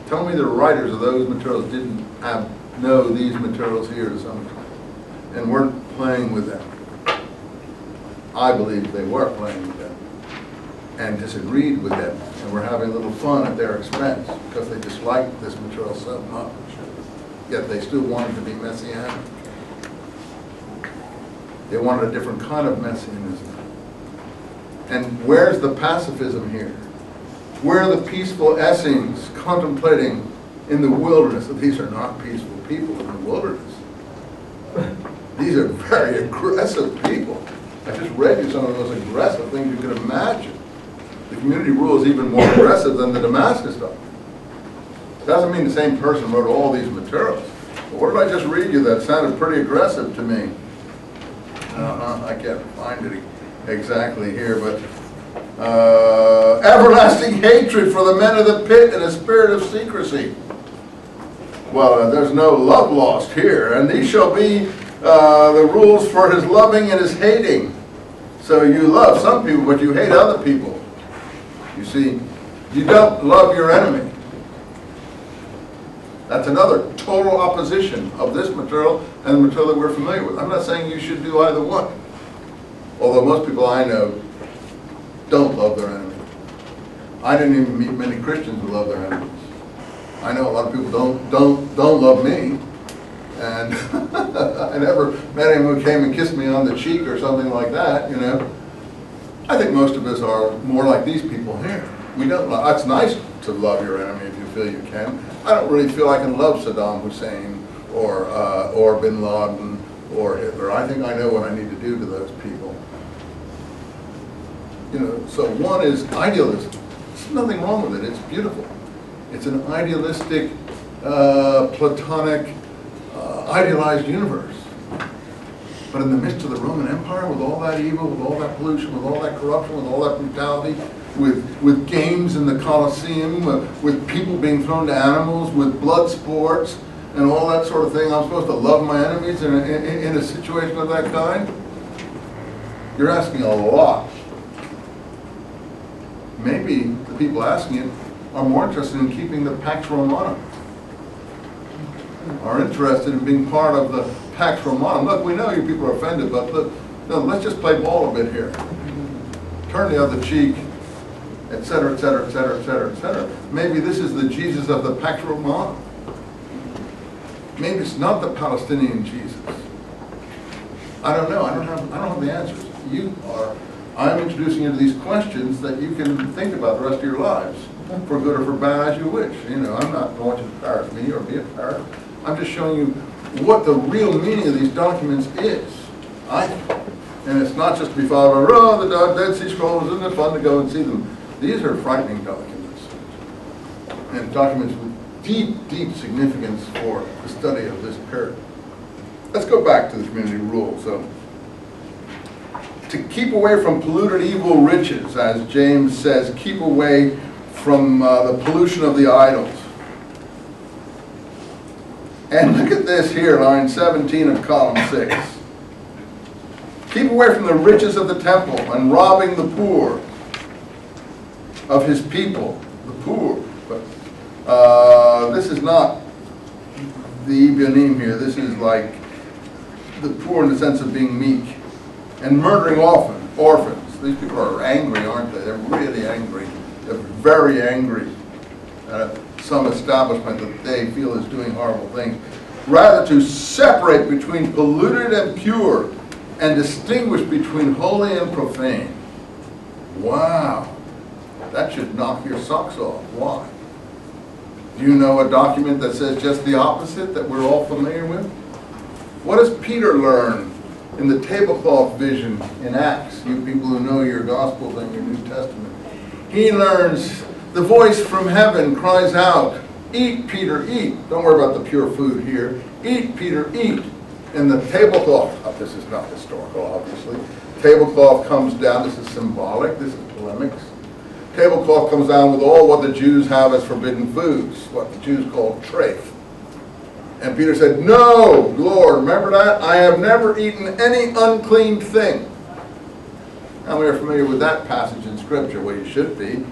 Tell me the writers of those materials didn't know these materials here to some extent and weren't playing with them. I believe they were playing with them and disagreed with them and were having a little fun at their expense because they disliked this material so much. Yet they still wanted to be messianic. They wanted a different kind of messianism. And where's the pacifism here? Where are the peaceful Essenes contemplating in the wilderness? These are not peaceful people in the wilderness. These are very aggressive people. I just read you some of the most aggressive things you could imagine. The community rule is even more aggressive than the Damascus stuff. Doesn't mean the same person wrote all these materials. But what did I just read you that sounded pretty aggressive to me? I can't find it exactly here, but everlasting hatred for the men of the pit and a spirit of secrecy. Well, there's no love lost here, and these shall be the rules for his loving and his hating. So you love some people, but you hate other people. You see, you don't love your enemy. That's another total opposition of this material and the material that we're familiar with. I'm not saying you should do either one. Although most people I know don't love their enemy. I didn't even meet many Christians who love their enemies. I know a lot of people don't love me. And I never met anyone who came and kissed me on the cheek or something like that, you know. I think most of us are more like these people here. We don't love, it's nice to love your enemy if you feel you can. I don't really feel I can love Saddam Hussein or Bin Laden or Hitler. I think I know what I need to do to those people. You know, so one is idealism. There's nothing wrong with it. It's beautiful. It's an idealistic, platonic, idealized universe. But in the midst of the Roman Empire, with all that evil, with all that pollution, with all that corruption, with all that brutality, with games in the Colosseum, with people being thrown to animals, with blood sports, and all that sort of thing, I'm supposed to love my enemies in a situation of that kind? You're asking a lot. Maybe the people asking it are more interested in keeping the Pax Romana, are interested in being part of the Pax Romana. Look, we know you people are offended, but look, no, let's just play ball a bit here. Turn the other cheek, etc., etc., etc., etc., etc. Maybe this is the Jesus of the Pax Romana. Maybe it's not the Palestinian Jesus. I don't know. I don't have the answers. You are. I'm introducing you to these questions that you can think about the rest of your lives, for good or for bad, as you wish. You know, I'm not going to embarrass me or be embarrassed. I'm just showing you what the real meaning of these documents is. And it's not just to be followed by, oh, the Dead Sea Scrolls, isn't it fun to go and see them? These are frightening documents. And documents with deep, deep significance for the study of this period. Let's go back to the community rule. So, to keep away from polluted evil riches, as James says, keep away from the pollution of the idols. And look at this here, line 17 of column 6. Keep away from the riches of the temple and robbing the poor of his people, the poor. But this is not the Ibyanim here. This is like the poor in the sense of being meek. And murdering orphans. These people are angry, aren't they? They're really angry. They're very angry at some establishment that they feel is doing horrible things. Rather to separate between polluted and pure and distinguish between holy and profane. Wow. That should knock your socks off. Why? Do you know a document that says just the opposite that we're all familiar with? What does Peter learn in the tablecloth vision in Acts, you people who know your Gospels and your New Testament? He learns the voice from heaven cries out, "Eat, Peter, eat." Don't worry about the pure food here. Eat, Peter, eat. And the tablecloth, this is not historical, obviously. Tablecloth comes down, this is symbolic, this is polemics. Tablecloth comes down with all what the Jews have as forbidden foods, what the Jews call treif. And Peter said, "No, Lord, remember that? I have never eaten any unclean thing." Now we are familiar with that passage in Scripture. Well, you should be.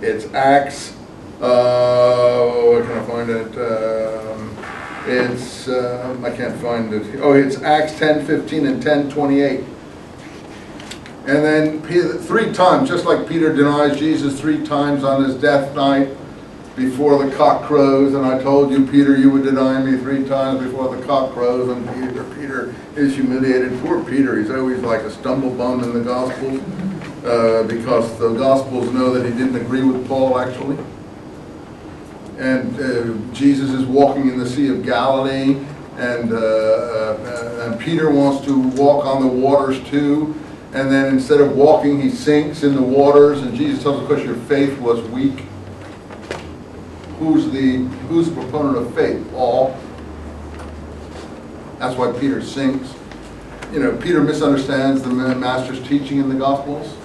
It's Acts, I can't It's, I can't find it. Oh, it's Acts 10:15 and 10:28. And then Peter, 3 times, just like Peter denies Jesus 3 times on his death night before the cock crows, and I told you, Peter, you would deny me 3 times before the cock crows, and Peter is humiliated. Poor Peter, he's always like a stumblebum in the Gospels, because the Gospels know that he didn't agree with Paul, actually. And Jesus is walking in the Sea of Galilee, and Peter wants to walk on the waters too. And then instead of walking, he sinks in the waters, and Jesus tells him, because your faith was weak. Who's the proponent of faith? Paul. That's why Peter sinks. You know, Peter misunderstands the Master's teaching in the Gospels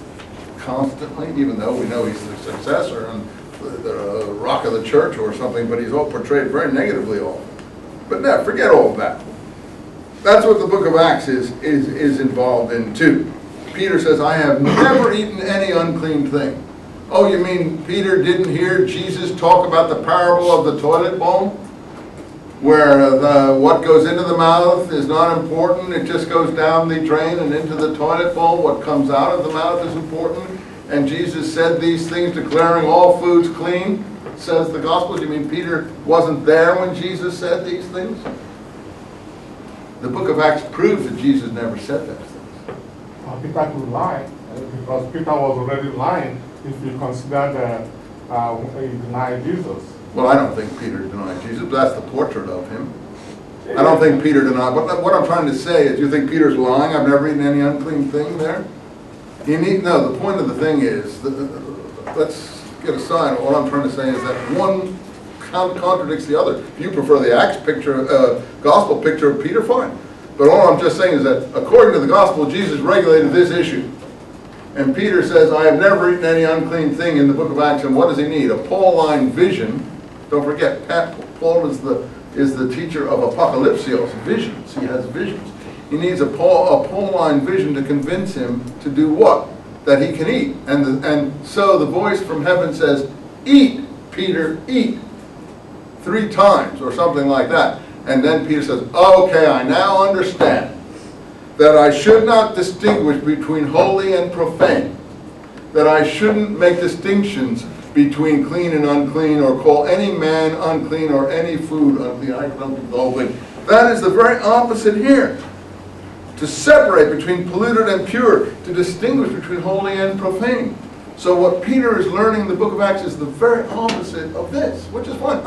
constantly, even though we know he's the successor and the rock of the church or something, but he's all portrayed very negatively often. But no, forget all of that. That's what the book of Acts is involved in too. Peter says, I have never eaten any unclean thing. Oh, you mean Peter didn't hear Jesus talk about the parable of the toilet bowl? Where what goes into the mouth is not important, it just goes down the drain and into the toilet bowl. What comes out of the mouth is important. And Jesus said these things, declaring all foods clean, says the Gospels. You mean Peter wasn't there when Jesus said these things? The book of Acts proves that Jesus never said those things. Peter could lie, because Peter was already lying if you consider that he denied Jesus. Well, I don't think Peter denied Jesus, but that's the portrait of him. I don't think Peter denied. What I'm trying to say is, you think Peter's lying? I've never eaten any unclean thing there? No, the point of the thing is, let's get aside. What I'm trying to say is that one contradicts the other. If you prefer the Acts picture, gospel picture of Peter, fine. But all I'm just saying is that according to the gospel, Jesus regulated this issue. And Peter says, I have never eaten any unclean thing in the book of Acts. And what does he need? A Pauline vision. Don't forget, Paul is the teacher of apocalypsios, visions. He has visions. He needs a Pauline vision to convince him to do what? That he can eat. And so the voice from heaven says, eat, Peter, eat. 3 times or something like that. And then Peter says, okay, I now understand that I should not distinguish between holy and profane, that I shouldn't make distinctions between clean and unclean, or call any man unclean or any food unclean. I don't do the whole thing. That is the very opposite here. To separate between polluted and pure, to distinguish between holy and profane. So what Peter is learning in the book of Acts is the very opposite of this, which is fine.